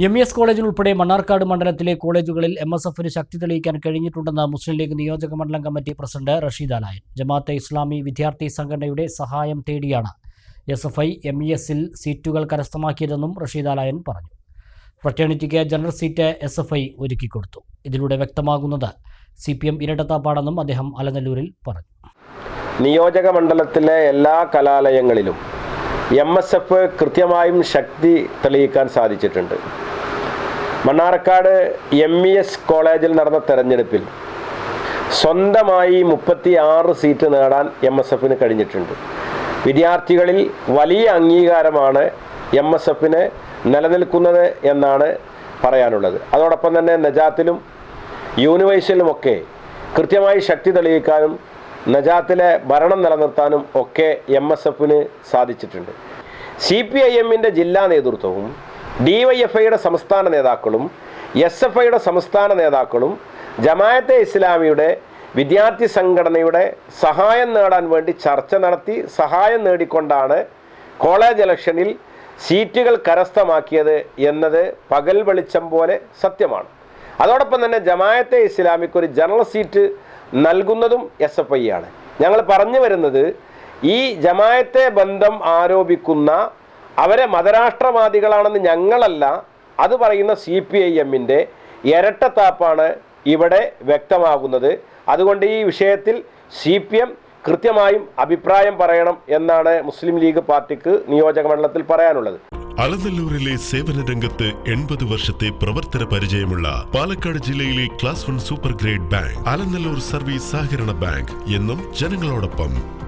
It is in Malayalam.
MES കോളേജിൽ ഉൾപ്പെടെ മണ്ണാർക്കാട് മണ്ഡലത്തിലെ കോളേജുകളിൽ MSFന് ശക്തി തെളിയിക്കാൻ കഴിഞ്ഞിട്ടുണ്ടെന്ന് മുസ്ലിം ലീഗ് നിയോജക മണ്ഡലം കമ്മിറ്റി പ്രസിഡന്റ് റഷീദ് അലായൻ. ജമാഅത്തെ ഇസ്ലാമി വിദ്യാർത്ഥി സംഘടനയുടെ സഹായം തേടിയാണ് SFI MESൽ സീറ്റുകൾ കരസ്ഥമാക്കിയതെന്നും റഷീദ് അലായൻ പറഞ്ഞു. ഫ്രറ്റേണിറ്റിക്ക് ജനറൽ സീറ്റ് SFI ഒരുക്കിക്കൊടുത്തു. ഇതിലൂടെ വ്യക്തമാകുന്നത് CPM ഇരട്ടത്താപ്പാടെന്നും അദ്ദേഹം അലനല്ലൂരിൽ പറഞ്ഞു. നിയോജക മണ്ഡലത്തിലെ എല്ലാ കലാലയങ്ങളിലും MSF കൃത്യമായും ശക്തി തെളിയിക്കാൻ സാധിച്ചിട്ടുണ്ട്. മണ്ണാർക്കാട് MES കോളേജിൽ നടന്ന തെരഞ്ഞെടുപ്പിൽ സ്വന്തമായി 36 സീറ്റ് നേടാൻ MSFന് കഴിഞ്ഞിട്ടുണ്ട്. വിദ്യാർത്ഥികളിൽ വലിയ അംഗീകാരമാണ് MSFന് നിലനിൽക്കുന്നത് എന്നാണ് പറയാനുള്ളത്. അതോടൊപ്പം തന്നെ നജാത്തിലും യൂണിവേഴ്സിലുമൊക്കെ കൃത്യമായി ശക്തി തെളിയിക്കാനും നജാത്തിലെ ഭരണം നിലനിർത്താനും ഒക്കെ MSFന് സാധിച്ചിട്ടുണ്ട്. CPIMൻ്റെ ജില്ലാ നേതൃത്വവും DYFIയുടെ സംസ്ഥാന നേതാക്കളും SFIയുടെ സംസ്ഥാന നേതാക്കളും ജമാഅത്തെ ഇസ്ലാമിയുടെ വിദ്യാർത്ഥി സംഘടനയുടെ സഹായം നേടാൻ വേണ്ടി ചർച്ച നടത്തി സഹായം നേടിക്കൊണ്ടാണ് കോളേജ് ഇലക്ഷനിൽ സീറ്റുകൾ കരസ്ഥമാക്കിയത് എന്നത് പകൽ വെളിച്ചം പോലെ സത്യമാണ്. അതോടൊപ്പം തന്നെ ജമാഅത്തെ ഇസ്ലാമിക്ക് ഒരു ജനറൽ സീറ്റ് നൽകുന്നതും SFI ആണ്. ഞങ്ങൾ പറഞ്ഞു വരുന്നത് ഈ ജമാഅത്തെ ബന്ധം ആരോപിക്കുന്ന അവരെ മതരാഷ്ട്രവാദികളാണെന്ന് ഞങ്ങളല്ല, അത് പറയുന്ന CPIMൻ്റെ ഇരട്ടത്താപ്പാണ് ഇവിടെ വ്യക്തമാകുന്നത്. അതുകൊണ്ട് ഈ വിഷയത്തിൽ CPM കൃത്യമായും അഭിപ്രായം പറയണം എന്നാണ് മുസ്ലിം ലീഗ് പാർട്ടിക്ക് നിയോജക മണ്ഡലത്തിൽ പറയാനുള്ളത്. അലനല്ലൂരിലെ സേവന രംഗത്ത് 80 വർഷത്തെ പ്രവർത്തന പരിചയമുള്ള പാലക്കാട് ജില്ലയിലെ class 1 super grade bank Alanallur service സഹകരണ ബാങ്ക് എന്നും ജനങ്ങളോടൊപ്പം.